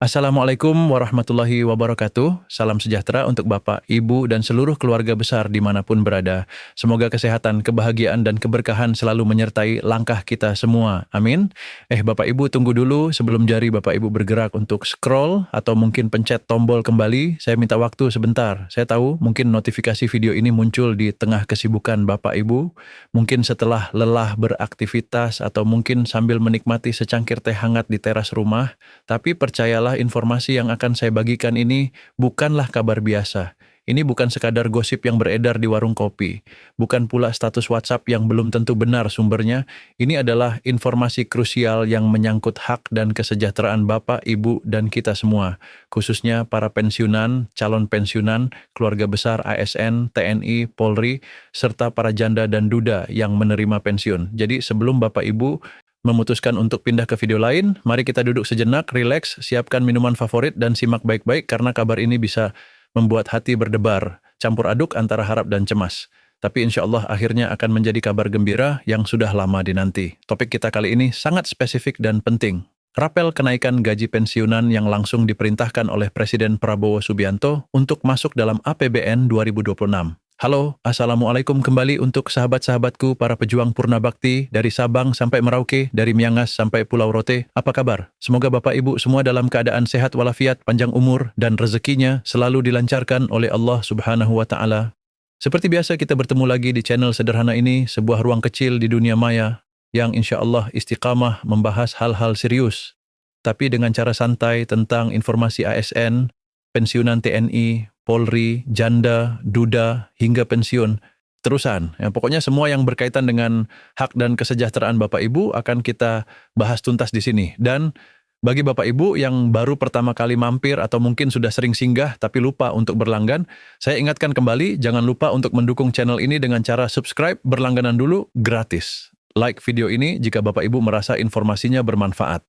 Assalamualaikum warahmatullahi wabarakatuh. Salam sejahtera untuk Bapak, Ibu, dan seluruh keluarga besar dimanapun berada. Semoga kesehatan, kebahagiaan, dan keberkahan selalu menyertai langkah kita semua. Amin. Bapak Ibu tunggu dulu sebelum jari Bapak Ibu bergerak untuk scroll atau mungkin pencet tombol kembali. Saya minta waktu sebentar. Saya tahu mungkin notifikasi video ini muncul di tengah kesibukan Bapak Ibu. Mungkin setelah lelah beraktivitas atau mungkin sambil menikmati secangkir teh hangat di teras rumah. Tapi percayalah informasi yang akan saya bagikan ini bukanlah kabar biasa. Ini bukan sekadar gosip yang beredar di warung kopi. Bukan pula status WhatsApp yang belum tentu benar sumbernya. Ini adalah informasi krusial yang menyangkut hak dan kesejahteraan Bapak, Ibu, dan kita semua. Khususnya para pensiunan, calon pensiunan, keluarga besar ASN, TNI, Polri, serta para janda dan duda yang menerima pensiun. Jadi sebelum Bapak Ibu memutuskan untuk pindah ke video lain, mari kita duduk sejenak, rileks, siapkan minuman favorit dan simak baik-baik karena kabar ini bisa membuat hati berdebar, campur aduk antara harap dan cemas. Tapi insya Allah akhirnya akan menjadi kabar gembira yang sudah lama dinanti. Topik kita kali ini sangat spesifik dan penting. Rapel kenaikan gaji pensiunan yang langsung diperintahkan oleh Presiden Prabowo Subianto untuk masuk dalam APBN 2026. Halo, Assalamualaikum kembali untuk sahabat-sahabatku para pejuang Purna Bakti dari Sabang sampai Merauke, dari Miangas sampai Pulau Rote. Apa kabar? Semoga Bapak Ibu semua dalam keadaan sehat walafiat, panjang umur, dan rezekinya selalu dilancarkan oleh Allah Subhanahu wa Ta'ala. Seperti biasa kita bertemu lagi di channel sederhana ini, sebuah ruang kecil di dunia maya yang insya Allah istiqamah membahas hal-hal serius, tapi dengan cara santai tentang informasi ASN, pensiunan TNI, Polri, janda, duda, hingga pensiun. Terusan, ya, pokoknya semua yang berkaitan dengan hak dan kesejahteraan Bapak Ibu akan kita bahas tuntas di sini. Dan bagi Bapak Ibu yang baru pertama kali mampir atau mungkin sudah sering singgah tapi lupa untuk berlanggan, saya ingatkan kembali, jangan lupa untuk mendukung channel ini dengan cara subscribe, berlangganan dulu, gratis. Like video ini jika Bapak Ibu merasa informasinya bermanfaat.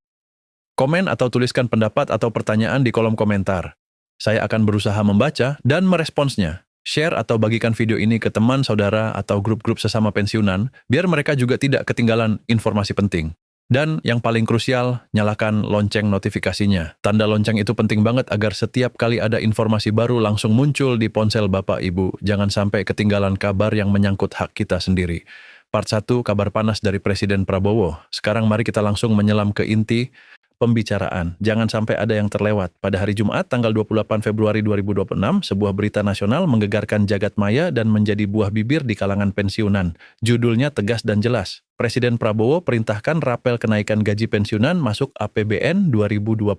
Komen atau tuliskan pendapat atau pertanyaan di kolom komentar. Saya akan berusaha membaca dan meresponsnya. Share atau bagikan video ini ke teman, saudara, atau grup-grup sesama pensiunan, biar mereka juga tidak ketinggalan informasi penting. Dan yang paling krusial, nyalakan lonceng notifikasinya. Tanda lonceng itu penting banget agar setiap kali ada informasi baru langsung muncul di ponsel Bapak Ibu. Jangan sampai ketinggalan kabar yang menyangkut hak kita sendiri. Part 1, kabar panas dari Presiden Prabowo. Sekarang mari kita langsung menyelam ke inti pembicaraan. Jangan sampai ada yang terlewat. Pada hari Jumat, tanggal 28 Februari 2026, sebuah berita nasional menggegarkan jagat maya dan menjadi buah bibir di kalangan pensiunan. Judulnya tegas dan jelas. Presiden Prabowo perintahkan rapel kenaikan gaji pensiunan masuk APBN 2026.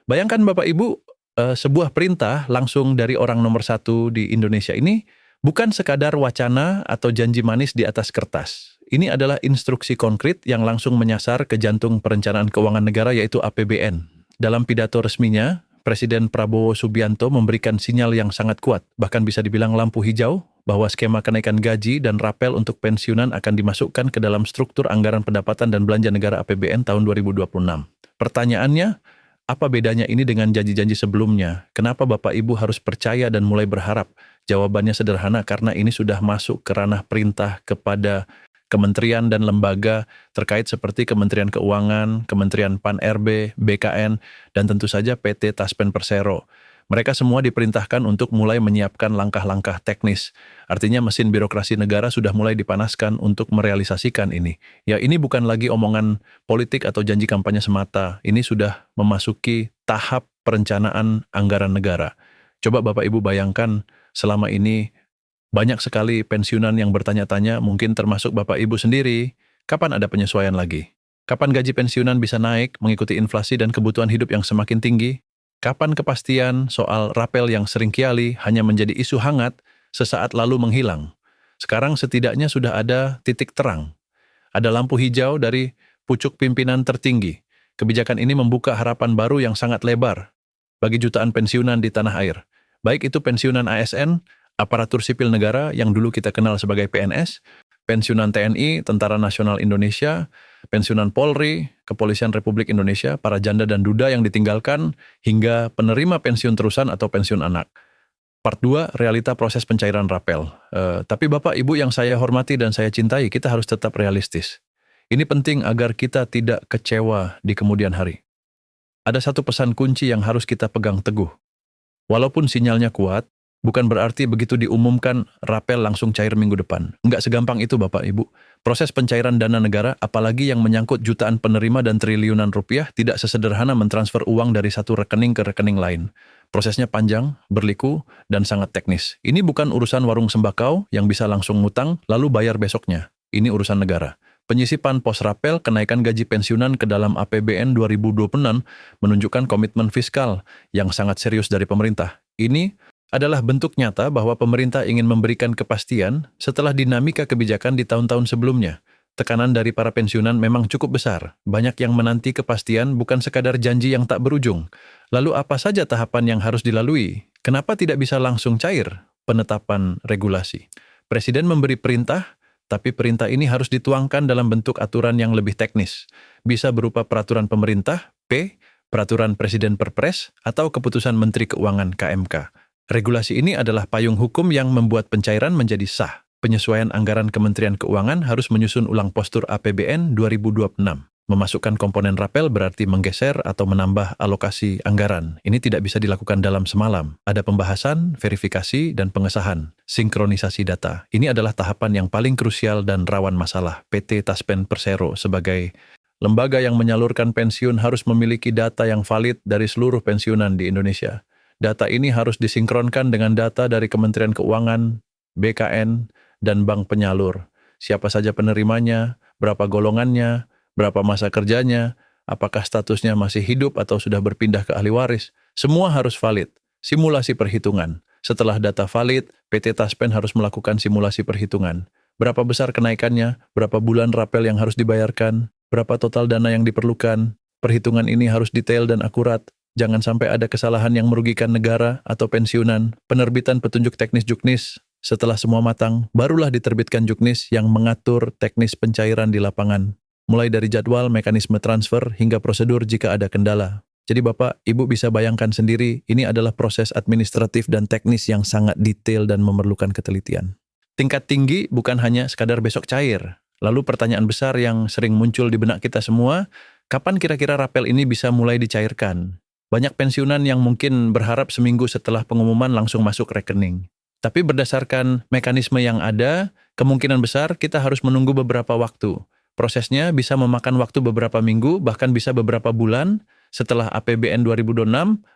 Bayangkan Bapak Ibu, sebuah perintah langsung dari orang nomor satu di Indonesia ini bukan sekadar wacana atau janji manis di atas kertas. Ini adalah instruksi konkret yang langsung menyasar ke jantung perencanaan keuangan negara yaitu APBN. Dalam pidato resminya, Presiden Prabowo Subianto memberikan sinyal yang sangat kuat, bahkan bisa dibilang lampu hijau, bahwa skema kenaikan gaji dan rapel untuk pensiunan akan dimasukkan ke dalam struktur anggaran pendapatan dan belanja negara APBN tahun 2026. Pertanyaannya, apa bedanya ini dengan janji-janji sebelumnya? Kenapa Bapak Ibu harus percaya dan mulai berharap? Jawabannya sederhana, karena ini sudah masuk ke ranah perintah kepada kementerian dan lembaga terkait seperti Kementerian Keuangan, Kementerian Pan-RB, BKN, dan tentu saja PT Taspen Persero. Mereka semua diperintahkan untuk mulai menyiapkan langkah-langkah teknis. Artinya mesin birokrasi negara sudah mulai dipanaskan untuk merealisasikan ini. Ya, ini bukan lagi omongan politik atau janji kampanye semata. Ini sudah memasuki tahap perencanaan anggaran negara. Coba Bapak Ibu bayangkan selama ini banyak sekali pensiunan yang bertanya-tanya, mungkin termasuk Bapak Ibu sendiri, kapan ada penyesuaian lagi? Kapan gaji pensiunan bisa naik mengikuti inflasi dan kebutuhan hidup yang semakin tinggi? Kapan kepastian soal rapel yang seringkali hanya menjadi isu hangat sesaat lalu menghilang? Sekarang setidaknya sudah ada titik terang. Ada lampu hijau dari pucuk pimpinan tertinggi. Kebijakan ini membuka harapan baru yang sangat lebar bagi jutaan pensiunan di tanah air. Baik itu pensiunan ASN, aparatur sipil negara yang dulu kita kenal sebagai PNS, pensiunan TNI, Tentara Nasional Indonesia, pensiunan Polri, Kepolisian Republik Indonesia, para janda dan duda yang ditinggalkan, hingga penerima pensiun terusan atau pensiun anak. Part 2, realita proses pencairan rapel. Tapi Bapak Ibu yang saya hormati dan saya cintai, kita harus tetap realistis. Ini penting agar kita tidak kecewa di kemudian hari. ada satu pesan kunci yang harus kita pegang teguh. Walaupun sinyalnya kuat, bukan berarti begitu diumumkan rapel langsung cair minggu depan. Enggak segampang itu Bapak Ibu. Proses pencairan dana negara, apalagi yang menyangkut jutaan penerima dan triliunan rupiah, tidak sesederhana mentransfer uang dari satu rekening ke rekening lain. Prosesnya panjang, berliku, dan sangat teknis. Ini bukan urusan warung sembakau yang bisa langsung ngutang lalu bayar besoknya. Ini urusan negara. Penyisipan pos rapel kenaikan gaji pensiunan ke dalam APBN 2026 menunjukkan komitmen fiskal yang sangat serius dari pemerintah. Ini adalah bentuk nyata bahwa pemerintah ingin memberikan kepastian setelah dinamika kebijakan di tahun-tahun sebelumnya. Tekanan dari para pensiunan memang cukup besar. Banyak yang menanti kepastian bukan sekadar janji yang tak berujung. Lalu apa saja tahapan yang harus dilalui? Kenapa tidak bisa langsung cair penetapan regulasi? Presiden memberi perintah, tapi perintah ini harus dituangkan dalam bentuk aturan yang lebih teknis. Bisa berupa peraturan pemerintah, P, peraturan Presiden Perpres, atau keputusan Menteri Keuangan KMK. Regulasi ini adalah payung hukum yang membuat pencairan menjadi sah. Penyesuaian anggaran Kementerian Keuangan harus menyusun ulang postur APBN 2026. Memasukkan komponen rapel berarti menggeser atau menambah alokasi anggaran. Ini tidak bisa dilakukan dalam semalam. Ada pembahasan, verifikasi, dan pengesahan. Sinkronisasi data. Ini adalah tahapan yang paling krusial dan rawan masalah. PT Taspen Persero sebagai lembaga yang menyalurkan pensiun harus memiliki data yang valid dari seluruh pensiunan di Indonesia. Data ini harus disinkronkan dengan data dari Kementerian Keuangan, BKN, dan bank penyalur. Siapa saja penerimanya, berapa golongannya, berapa masa kerjanya, apakah statusnya masih hidup atau sudah berpindah ke ahli waris. Semua harus valid. Simulasi perhitungan. Setelah data valid, PT Taspen harus melakukan simulasi perhitungan. Berapa besar kenaikannya, berapa bulan rapel yang harus dibayarkan, berapa total dana yang diperlukan. Perhitungan ini harus detail dan akurat. Jangan sampai ada kesalahan yang merugikan negara atau pensiunan. Penerbitan petunjuk teknis juknis. Setelah semua matang, barulah diterbitkan juknis yang mengatur teknis pencairan di lapangan. Mulai dari jadwal, mekanisme transfer, hingga prosedur jika ada kendala. Jadi Bapak, Ibu bisa bayangkan sendiri, ini adalah proses administratif dan teknis yang sangat detail dan memerlukan ketelitian. Tingkat tinggi bukan hanya sekadar besok cair. Lalu pertanyaan besar yang sering muncul di benak kita semua, kapan kira-kira rapel ini bisa mulai dicairkan? Banyak pensiunan yang mungkin berharap seminggu setelah pengumuman langsung masuk rekening. Tapi berdasarkan mekanisme yang ada, kemungkinan besar kita harus menunggu beberapa waktu. Prosesnya bisa memakan waktu beberapa minggu, bahkan bisa beberapa bulan setelah APBN 2026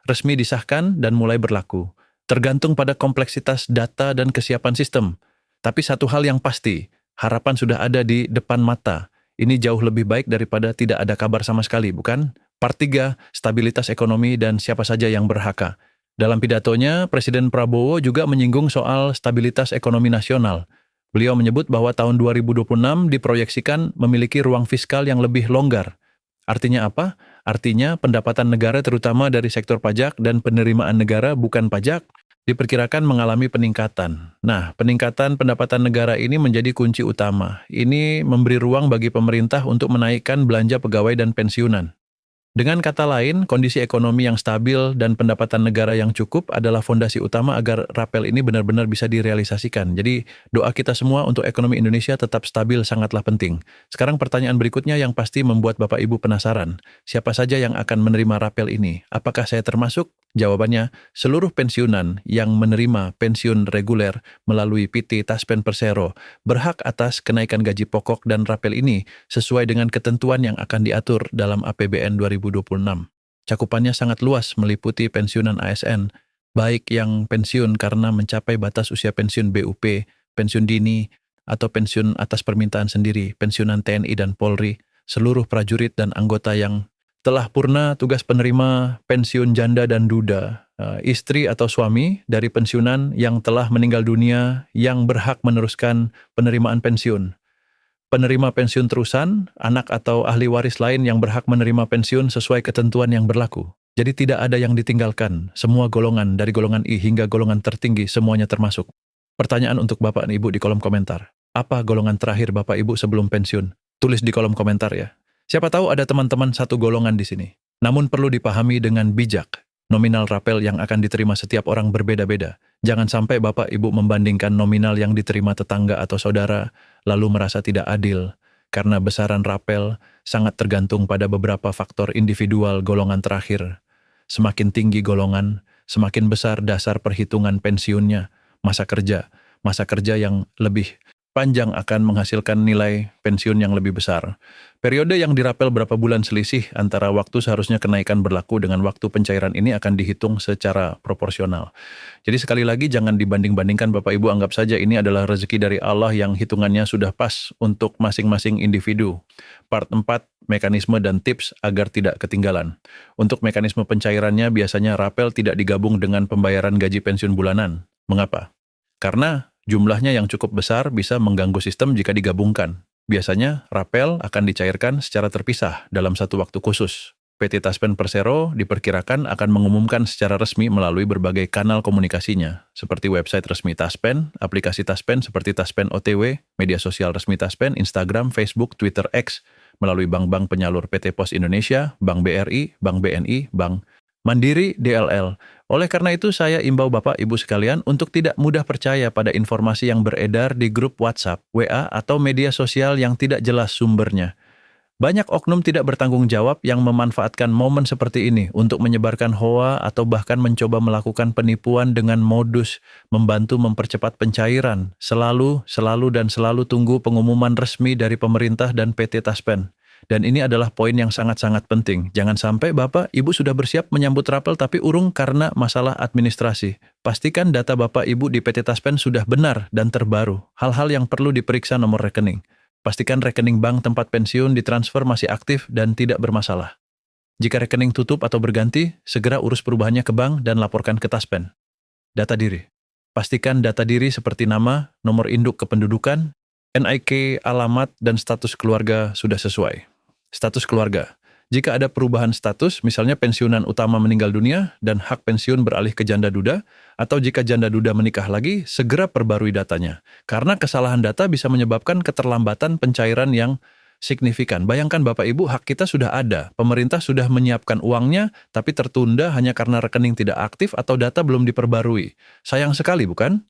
resmi disahkan dan mulai berlaku. Tergantung pada kompleksitas data dan kesiapan sistem. Tapi satu hal yang pasti, harapan sudah ada di depan mata. Ini jauh lebih baik daripada tidak ada kabar sama sekali, bukan? Part 3, stabilitas ekonomi dan siapa saja yang berhak. Dalam pidatonya, Presiden Prabowo juga menyinggung soal stabilitas ekonomi nasional. Beliau menyebut bahwa tahun 2026 diproyeksikan memiliki ruang fiskal yang lebih longgar. Artinya apa? Artinya pendapatan negara terutama dari sektor pajak dan penerimaan negara bukan pajak diperkirakan mengalami peningkatan. Nah, peningkatan pendapatan negara ini menjadi kunci utama. Ini memberi ruang bagi pemerintah untuk menaikkan belanja pegawai dan pensiunan. Dengan kata lain, kondisi ekonomi yang stabil dan pendapatan negara yang cukup adalah fondasi utama agar rapel ini benar-benar bisa direalisasikan. Jadi, doa kita semua untuk ekonomi Indonesia tetap stabil sangatlah penting. Sekarang pertanyaan berikutnya yang pasti membuat Bapak Ibu penasaran. Siapa saja yang akan menerima rapel ini? Apakah saya termasuk? Jawabannya, seluruh pensiunan yang menerima pensiun reguler melalui PT Taspen Persero berhak atas kenaikan gaji pokok dan rapel ini sesuai dengan ketentuan yang akan diatur dalam APBN 2026. Cakupannya sangat luas meliputi pensiunan ASN, baik yang pensiun karena mencapai batas usia pensiun BUP, pensiun dini, atau pensiun atas permintaan sendiri, pensiunan TNI dan Polri, seluruh prajurit dan anggota yang telah purna tugas penerima pensiun janda dan duda, istri atau suami dari pensiunan yang telah meninggal dunia yang berhak meneruskan penerimaan pensiun. Penerima pensiun terusan, anak atau ahli waris lain yang berhak menerima pensiun sesuai ketentuan yang berlaku. Jadi tidak ada yang ditinggalkan, semua golongan dari golongan I hingga golongan tertinggi semuanya termasuk. Pertanyaan untuk Bapak dan Ibu di kolom komentar. Apa golongan terakhir Bapak Ibu sebelum pensiun? Tulis di kolom komentar ya. Siapa tahu ada teman-teman satu golongan di sini. Namun perlu dipahami dengan bijak. Nominal rapel yang akan diterima setiap orang berbeda-beda. Jangan sampai Bapak Ibu membandingkan nominal yang diterima tetangga atau saudara, lalu merasa tidak adil. Karena besaran rapel sangat tergantung pada beberapa faktor individual golongan terakhir. Semakin tinggi golongan, semakin besar dasar perhitungan pensiunnya. Masa kerja yang lebih panjang akan menghasilkan nilai pensiun yang lebih besar. Periode yang dirapel berapa bulan selisih antara waktu seharusnya kenaikan berlaku dengan waktu pencairan ini akan dihitung secara proporsional. Jadi sekali lagi jangan dibanding-bandingkan Bapak Ibu, anggap saja ini adalah rezeki dari Allah yang hitungannya sudah pas untuk masing-masing individu. Part 4, mekanisme dan tips agar tidak ketinggalan. Untuk mekanisme pencairannya biasanya rapel tidak digabung dengan pembayaran gaji pensiun bulanan. Mengapa? Karena jumlahnya yang cukup besar bisa mengganggu sistem jika digabungkan. Biasanya, rapel akan dicairkan secara terpisah dalam satu waktu khusus. PT Taspen Persero diperkirakan akan mengumumkan secara resmi melalui berbagai kanal komunikasinya, seperti website resmi Taspen, aplikasi Taspen seperti Taspen OTW, media sosial resmi Taspen, Instagram, Facebook, Twitter, X, melalui bank-bank penyalur PT Pos Indonesia, Bank BRI, Bank BNI, Bank Mandiri, DLL. Oleh karena itu, saya imbau Bapak Ibu sekalian untuk tidak mudah percaya pada informasi yang beredar di grup WhatsApp, WA, atau media sosial yang tidak jelas sumbernya. Banyak oknum tidak bertanggung jawab yang memanfaatkan momen seperti ini untuk menyebarkan hoa atau bahkan mencoba melakukan penipuan dengan modus membantu mempercepat pencairan. Selalu tunggu pengumuman resmi dari pemerintah dan PT Taspen. Dan ini adalah poin yang sangat-sangat penting. Jangan sampai Bapak, Ibu sudah bersiap menyambut rapel tapi urung karena masalah administrasi. Pastikan data Bapak Ibu di PT Taspen sudah benar dan terbaru. Hal-hal yang perlu diperiksa nomor rekening. Pastikan rekening bank tempat pensiun ditransfer masih aktif dan tidak bermasalah. Jika rekening tutup atau berganti, segera urus perubahannya ke bank dan laporkan ke Taspen. Data diri. Pastikan data diri seperti nama, nomor induk kependudukan, NIK, alamat, dan status keluarga sudah sesuai. Status keluarga. Jika ada perubahan status, misalnya pensiunan utama meninggal dunia dan hak pensiun beralih ke janda duda, atau jika janda duda menikah lagi, segera perbarui datanya. Karena kesalahan data bisa menyebabkan keterlambatan pencairan yang signifikan. Bayangkan Bapak Ibu, hak kita sudah ada, pemerintah sudah menyiapkan uangnya, tapi tertunda hanya karena rekening tidak aktif atau data belum diperbarui. Sayang sekali, bukan?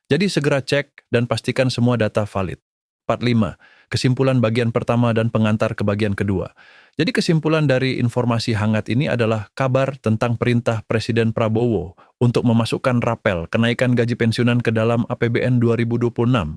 Jadi segera cek dan pastikan semua data valid. Part 5. Kesimpulan bagian pertama dan pengantar ke bagian kedua. Jadi kesimpulan dari informasi hangat ini adalah kabar tentang perintah Presiden Prabowo untuk memasukkan rapel kenaikan gaji pensiunan ke dalam APBN 2026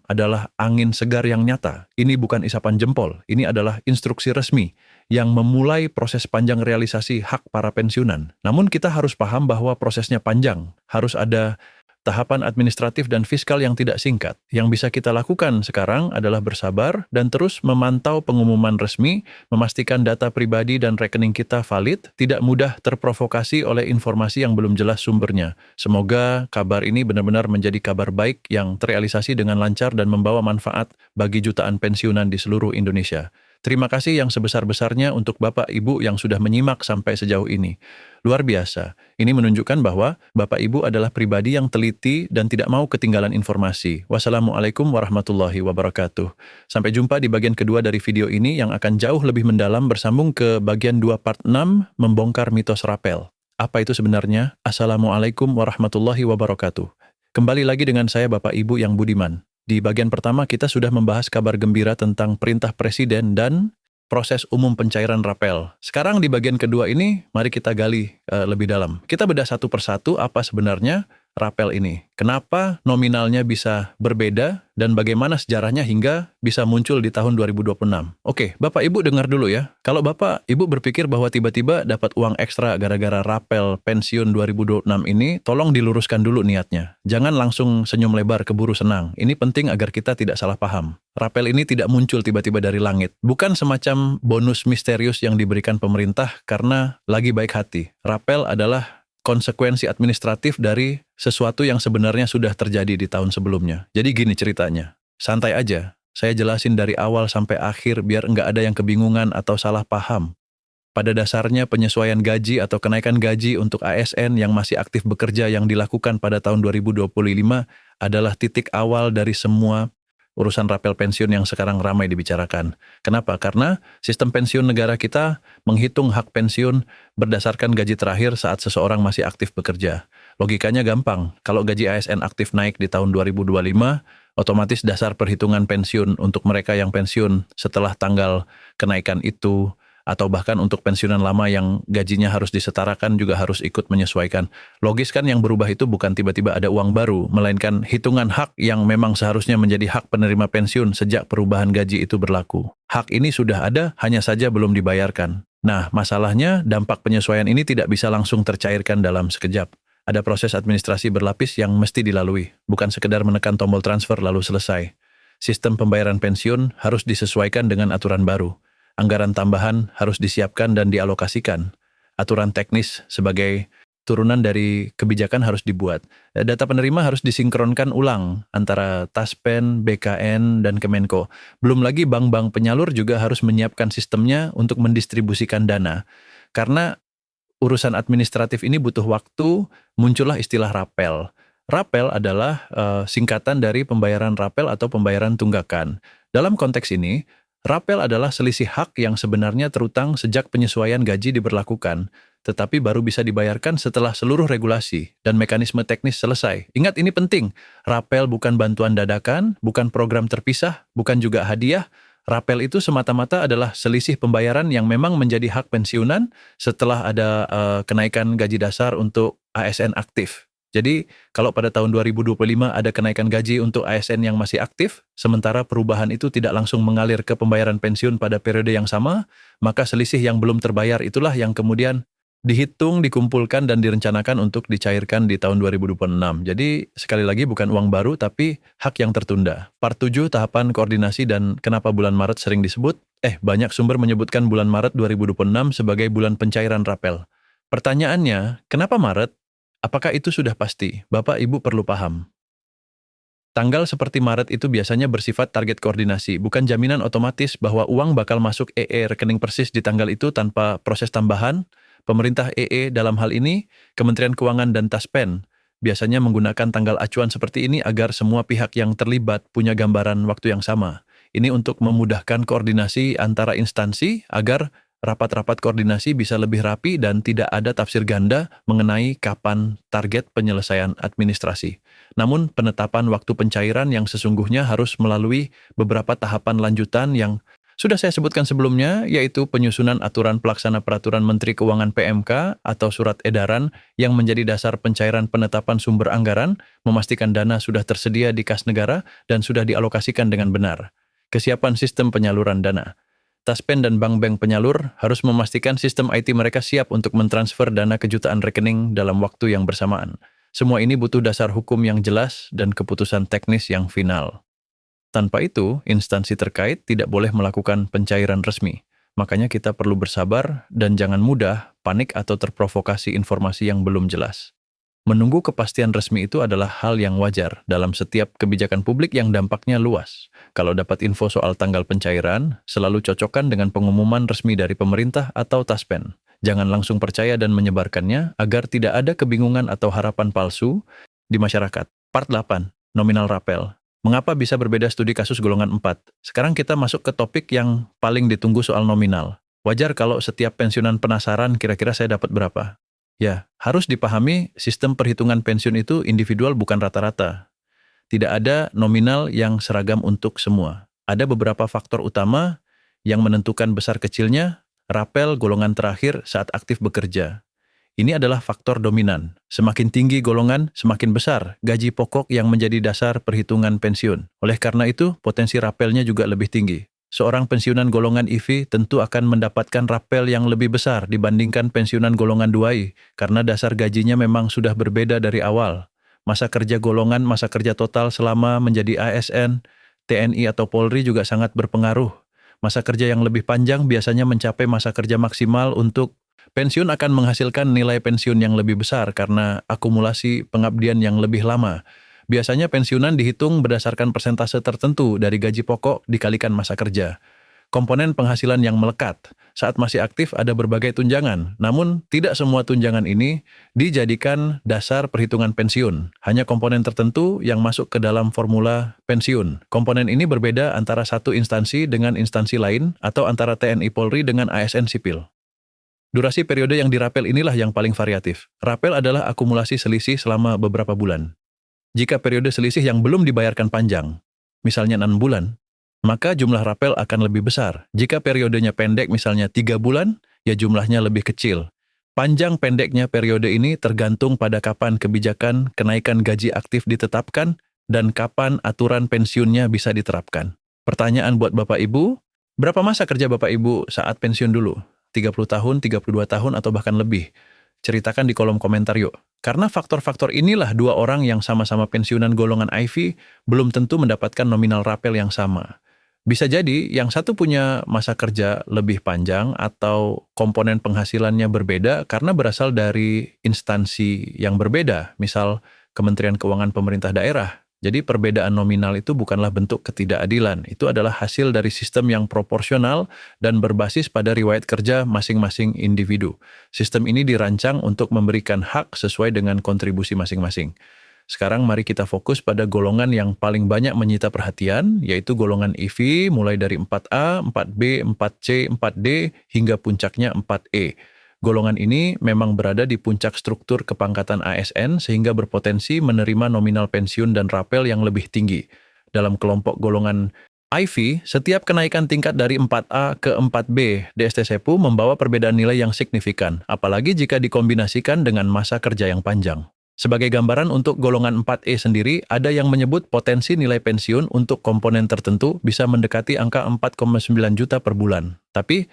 adalah angin segar yang nyata. Ini bukan isapan jempol, ini adalah instruksi resmi yang memulai proses panjang realisasi hak para pensiunan. Namun kita harus paham bahwa prosesnya panjang, harus ada tahapan administratif dan fiskal yang tidak singkat. Yang bisa kita lakukan sekarang adalah bersabar dan terus memantau pengumuman resmi, memastikan data pribadi dan rekening kita valid, tidak mudah terprovokasi oleh informasi yang belum jelas sumbernya. Semoga kabar ini benar-benar menjadi kabar baik yang terrealisasi dengan lancar dan membawa manfaat bagi jutaan pensiunan di seluruh Indonesia. Terima kasih yang sebesar-besarnya untuk Bapak Ibu yang sudah menyimak sampai sejauh ini. Luar biasa. Ini menunjukkan bahwa Bapak Ibu adalah pribadi yang teliti dan tidak mau ketinggalan informasi. Wassalamualaikum warahmatullahi wabarakatuh. Sampai jumpa di bagian kedua dari video ini yang akan jauh lebih mendalam bersambung ke bagian 2 part 6, membongkar mitos rapel. Apa itu sebenarnya? Assalamualaikum warahmatullahi wabarakatuh. Kembali lagi dengan saya Bapak Ibu yang budiman. Di bagian pertama kita sudah membahas kabar gembira tentang perintah presiden dan proses umum pencairan rapel. Sekarang di bagian kedua ini, mari kita gali lebih dalam. Kita bedah satu persatu apa sebenarnya rapel ini. Kenapa nominalnya bisa berbeda dan bagaimana sejarahnya hingga bisa muncul di tahun 2026. Oke, Bapak Ibu dengar dulu ya. Kalau Bapak Ibu berpikir bahwa tiba-tiba dapat uang ekstra gara-gara rapel pensiun 2026 ini, tolong diluruskan dulu niatnya. Jangan langsung senyum lebar keburu senang. Ini penting agar kita tidak salah paham. Rapel ini tidak muncul tiba-tiba dari langit. Bukan semacam bonus misterius yang diberikan pemerintah karena lagi baik hati. Rapel adalah konsekuensi administratif dari sesuatu yang sebenarnya sudah terjadi di tahun sebelumnya. Jadi gini ceritanya, santai aja. Saya jelasin dari awal sampai akhir biar nggak ada yang kebingungan atau salah paham. Pada dasarnya penyesuaian gaji atau kenaikan gaji untuk ASN yang masih aktif bekerja yang dilakukan pada tahun 2025 adalah titik awal dari semua urusan rapel pensiun yang sekarang ramai dibicarakan. Kenapa? Karena sistem pensiun negara kita menghitung hak pensiun berdasarkan gaji terakhir saat seseorang masih aktif bekerja. Logikanya gampang, kalau gaji ASN aktif naik di tahun 2025, Otomatis dasar perhitungan pensiun untuk mereka yang pensiun setelah tanggal kenaikan itu, atau bahkan untuk pensiunan lama yang gajinya harus disetarakan juga harus ikut menyesuaikan. Logis kan, yang berubah itu bukan tiba-tiba ada uang baru, melainkan hitungan hak yang memang seharusnya menjadi hak penerima pensiun sejak perubahan gaji itu berlaku. Hak ini sudah ada, hanya saja belum dibayarkan. Nah, masalahnya dampak penyesuaian ini tidak bisa langsung tercairkan dalam sekejap. Ada proses administrasi berlapis yang mesti dilalui, bukan sekedar menekan tombol transfer lalu selesai. Sistem pembayaran pensiun harus disesuaikan dengan aturan baru. Anggaran tambahan harus disiapkan dan dialokasikan. Aturan teknis sebagai turunan dari kebijakan harus dibuat. Data penerima harus disinkronkan ulang antara Taspen, BKN, dan Kemenko. Belum lagi bank-bank penyalur juga harus menyiapkan sistemnya untuk mendistribusikan dana. Karena urusan administratif ini butuh waktu, muncullah istilah rapel. Rapel adalah singkatan dari pembayaran rapel atau pembayaran tunggakan. Dalam konteks ini, rapel adalah selisih hak yang sebenarnya terutang sejak penyesuaian gaji diberlakukan, tetapi baru bisa dibayarkan setelah seluruh regulasi dan mekanisme teknis selesai. Ingat, ini penting. Rapel bukan bantuan dadakan, bukan program terpisah, bukan juga hadiah. Rapel itu semata-mata adalah selisih pembayaran yang memang menjadi hak pensiunan setelah ada kenaikan gaji dasar untuk ASN aktif. Jadi, kalau pada tahun 2025 ada kenaikan gaji untuk ASN yang masih aktif, sementara perubahan itu tidak langsung mengalir ke pembayaran pensiun pada periode yang sama, maka selisih yang belum terbayar itulah yang kemudian dihitung, dikumpulkan, dan direncanakan untuk dicairkan di tahun 2026. Jadi, sekali lagi bukan uang baru, tapi hak yang tertunda. Part 7, tahapan koordinasi dan kenapa bulan Maret sering disebut. Banyak sumber menyebutkan bulan Maret 2026 sebagai bulan pencairan rapel. Pertanyaannya, kenapa Maret? Apakah itu sudah pasti? Bapak Ibu perlu paham. Tanggal seperti Maret itu biasanya bersifat target koordinasi, bukan jaminan otomatis bahwa uang bakal masuk rekening persis di tanggal itu tanpa proses tambahan. Pemerintah dalam hal ini, Kementerian Keuangan dan Taspen, biasanya menggunakan tanggal acuan seperti ini agar semua pihak yang terlibat punya gambaran waktu yang sama. Ini untuk memudahkan koordinasi antara instansi agar rapat-rapat koordinasi bisa lebih rapi dan tidak ada tafsir ganda mengenai kapan target penyelesaian administrasi. Namun, penetapan waktu pencairan yang sesungguhnya harus melalui beberapa tahapan lanjutan yang sudah saya sebutkan sebelumnya, yaitu penyusunan aturan pelaksana peraturan Menteri Keuangan PMK atau surat edaran yang menjadi dasar pencairan penetapan sumber anggaran, memastikan dana sudah tersedia di kas negara dan sudah dialokasikan dengan benar. Kesiapan sistem penyaluran dana. Taspen dan bank-bank penyalur harus memastikan sistem IT mereka siap untuk mentransfer dana ke jutaan rekening dalam waktu yang bersamaan. Semua ini butuh dasar hukum yang jelas dan keputusan teknis yang final. Tanpa itu, instansi terkait tidak boleh melakukan pencairan resmi. Makanya kita perlu bersabar dan jangan mudah panik atau terprovokasi informasi yang belum jelas. Menunggu kepastian resmi itu adalah hal yang wajar dalam setiap kebijakan publik yang dampaknya luas. Kalau dapat info soal tanggal pencairan, selalu cocokkan dengan pengumuman resmi dari pemerintah atau Taspen. Jangan langsung percaya dan menyebarkannya agar tidak ada kebingungan atau harapan palsu di masyarakat. Part 8, nominal rapel. Mengapa bisa berbeda studi kasus golongan 4? Sekarang kita masuk ke topik yang paling ditunggu soal nominal. Wajar kalau setiap pensiunan penasaran kira-kira saya dapat berapa. Ya, harus dipahami sistem perhitungan pensiun itu individual bukan rata-rata. Tidak ada nominal yang seragam untuk semua. Ada beberapa faktor utama yang menentukan besar kecilnya rapel golongan terakhir saat aktif bekerja. Ini adalah faktor dominan. Semakin tinggi golongan, semakin besar gaji pokok yang menjadi dasar perhitungan pensiun. Oleh karena itu, potensi rapelnya juga lebih tinggi. Seorang pensiunan golongan IV tentu akan mendapatkan rapel yang lebih besar dibandingkan pensiunan golongan 2I, karena dasar gajinya memang sudah berbeda dari awal. Masa kerja golongan, masa kerja total selama menjadi ASN, TNI atau Polri juga sangat berpengaruh. Masa kerja yang lebih panjang biasanya mencapai masa kerja maksimal untuk pensiun akan menghasilkan nilai pensiun yang lebih besar karena akumulasi pengabdian yang lebih lama. Biasanya pensiunan dihitung berdasarkan persentase tertentu dari gaji pokok dikalikan masa kerja. Komponen penghasilan yang melekat. Saat masih aktif ada berbagai tunjangan, namun tidak semua tunjangan ini dijadikan dasar perhitungan pensiun. Hanya komponen tertentu yang masuk ke dalam formula pensiun. Komponen ini berbeda antara satu instansi dengan instansi lain atau antara TNI Polri dengan ASN sipil. Durasi periode yang dirapel inilah yang paling variatif. Rapel adalah akumulasi selisih selama beberapa bulan. Jika periode selisih yang belum dibayarkan panjang, misalnya 6 bulan, maka jumlah rapel akan lebih besar. Jika periodenya pendek, misalnya 3 bulan, ya jumlahnya lebih kecil. Panjang pendeknya periode ini tergantung pada kapan kebijakan kenaikan gaji aktif ditetapkan dan kapan aturan pensiunnya bisa diterapkan. Pertanyaan buat Bapak Ibu, berapa masa kerja Bapak Ibu saat pensiun dulu? 30 tahun, 32 tahun, atau bahkan lebih? Ceritakan di kolom komentar yuk. Karena faktor-faktor inilah dua orang yang sama-sama pensiunan golongan IV belum tentu mendapatkan nominal rapel yang sama. Bisa jadi yang satu punya masa kerja lebih panjang atau komponen penghasilannya berbeda karena berasal dari instansi yang berbeda, misal Kementerian Keuangan pemerintah daerah. Jadi perbedaan nominal itu bukanlah bentuk ketidakadilan, itu adalah hasil dari sistem yang proporsional dan berbasis pada riwayat kerja masing-masing individu. Sistem ini dirancang untuk memberikan hak sesuai dengan kontribusi masing-masing. Sekarang mari kita fokus pada golongan yang paling banyak menyita perhatian, yaitu golongan IV mulai dari 4A, 4B, 4C, 4D, hingga puncaknya 4E. Golongan ini memang berada di puncak struktur kepangkatan ASN sehingga berpotensi menerima nominal pensiun dan rapel yang lebih tinggi. Dalam kelompok golongan IV, setiap kenaikan tingkat dari 4A ke 4B DST Sepu membawa perbedaan nilai yang signifikan, apalagi jika dikombinasikan dengan masa kerja yang panjang. Sebagai gambaran untuk golongan 4E sendiri, ada yang menyebut potensi nilai pensiun untuk komponen tertentu bisa mendekati angka 4,9 juta per bulan. Tapi,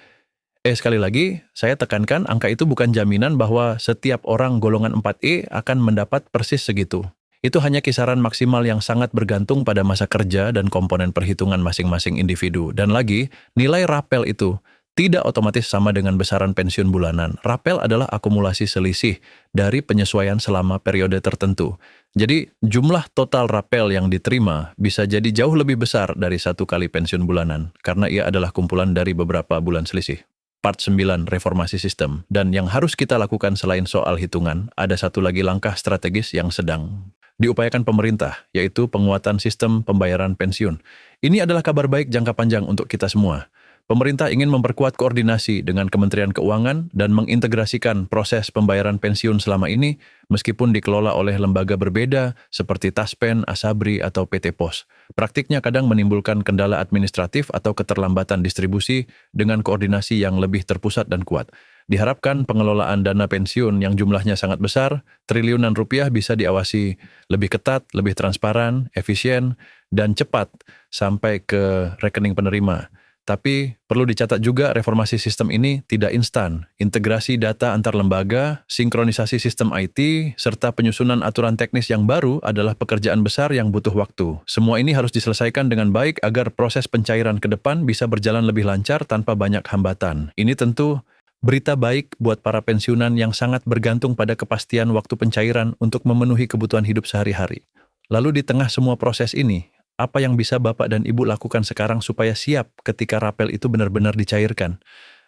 sekali lagi, saya tekankan angka itu bukan jaminan bahwa setiap orang golongan 4E akan mendapat persis segitu. Itu hanya kisaran maksimal yang sangat bergantung pada masa kerja dan komponen perhitungan masing-masing individu. Dan lagi, nilai rapel itu tidak otomatis sama dengan besaran pensiun bulanan. Rapel adalah akumulasi selisih dari penyesuaian selama periode tertentu. Jadi, jumlah total rapel yang diterima bisa jadi jauh lebih besar dari satu kali pensiun bulanan, karena ia adalah kumpulan dari beberapa bulan selisih. Part 9, reformasi sistem. Dan yang harus kita lakukan selain soal hitungan, ada satu lagi langkah strategis yang sedang diupayakan pemerintah, yaitu penguatan sistem pembayaran pensiun. Ini adalah kabar baik jangka panjang untuk kita semua. Pemerintah ingin memperkuat koordinasi dengan Kementerian Keuangan dan mengintegrasikan proses pembayaran pensiun selama ini meskipun dikelola oleh lembaga berbeda seperti Taspen, Asabri, atau PT Pos. Praktiknya kadang menimbulkan kendala administratif atau keterlambatan distribusi dengan koordinasi yang lebih terpusat dan kuat. Diharapkan pengelolaan dana pensiun yang jumlahnya sangat besar, triliunan rupiah bisa diawasi lebih ketat, lebih transparan, efisien, dan cepat sampai ke rekening penerima. Tapi perlu dicatat juga reformasi sistem ini tidak instan. Integrasi data antar lembaga, sinkronisasi sistem IT, serta penyusunan aturan teknis yang baru adalah pekerjaan besar yang butuh waktu. Semua ini harus diselesaikan dengan baik agar proses pencairan ke depan bisa berjalan lebih lancar tanpa banyak hambatan. Ini tentu berita baik buat para pensiunan yang sangat bergantung pada kepastian waktu pencairan untuk memenuhi kebutuhan hidup sehari-hari. Lalu di tengah semua proses ini, apa yang bisa Bapak dan Ibu lakukan sekarang supaya siap ketika rapel itu benar-benar dicairkan?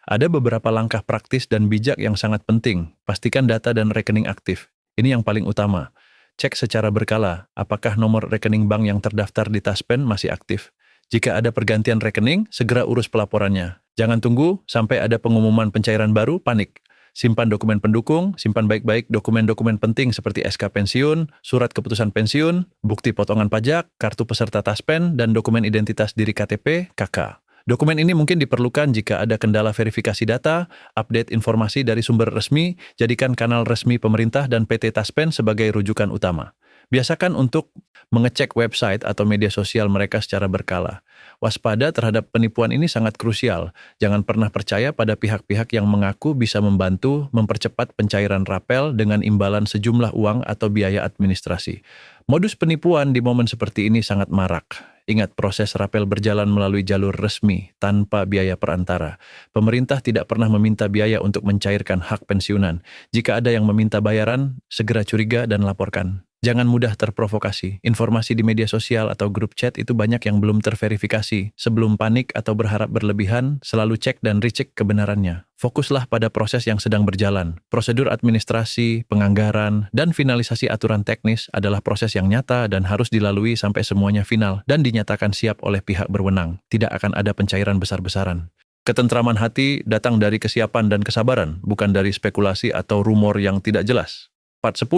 Ada beberapa langkah praktis dan bijak yang sangat penting. Pastikan data dan rekening aktif. Ini yang paling utama. Cek secara berkala, apakah nomor rekening bank yang terdaftar di Taspen masih aktif. Jika ada pergantian rekening, segera urus pelaporannya. Jangan tunggu sampai ada pengumuman pencairan baru, panik. Simpan dokumen pendukung, simpan baik-baik dokumen-dokumen penting seperti SK pensiun, surat keputusan pensiun, bukti potongan pajak, kartu peserta Taspen, dan dokumen identitas diri KTP, KK. Dokumen ini mungkin diperlukan jika ada kendala verifikasi data, update informasi dari sumber resmi, jadikan kanal resmi pemerintah dan PT Taspen sebagai rujukan utama. Biasakan untuk mengecek website atau media sosial mereka secara berkala. Waspada terhadap penipuan ini sangat krusial. Jangan pernah percaya pada pihak-pihak yang mengaku bisa membantu mempercepat pencairan rapel dengan imbalan sejumlah uang atau biaya administrasi. Modus penipuan di momen seperti ini sangat marak. Ingat, proses rapel berjalan melalui jalur resmi, tanpa biaya perantara. Pemerintah tidak pernah meminta biaya untuk mencairkan hak pensiunan. Jika ada yang meminta bayaran, segera curiga dan laporkan. Jangan mudah terprovokasi. Informasi di media sosial atau grup chat itu banyak yang belum terverifikasi. Sebelum panik atau berharap berlebihan, selalu cek dan recheck kebenarannya. Fokuslah pada proses yang sedang berjalan. Prosedur administrasi, penganggaran, dan finalisasi aturan teknis adalah proses yang nyata dan harus dilalui sampai semuanya final dan dinyatakan siap oleh pihak berwenang. Tidak akan ada pencairan besar-besaran. Ketentraman hati datang dari kesiapan dan kesabaran, bukan dari spekulasi atau rumor yang tidak jelas. Part 10.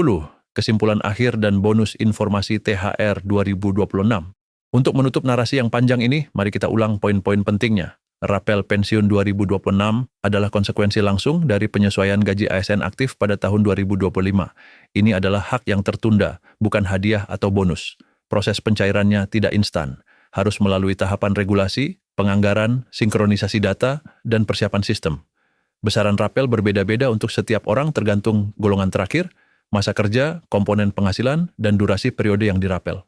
kesimpulan akhir dan bonus informasi THR 2026. Untuk menutup narasi yang panjang ini, mari kita ulang poin-poin pentingnya. Rapel pensiun 2026 adalah konsekuensi langsung dari penyesuaian gaji ASN aktif pada tahun 2025. Ini adalah hak yang tertunda, bukan hadiah atau bonus. Proses pencairannya tidak instan, harus melalui tahapan regulasi, penganggaran, sinkronisasi data, dan persiapan sistem. Besaran rapel berbeda-beda untuk setiap orang tergantung golongan terakhir, masa kerja, komponen penghasilan, dan durasi periode yang dirapel.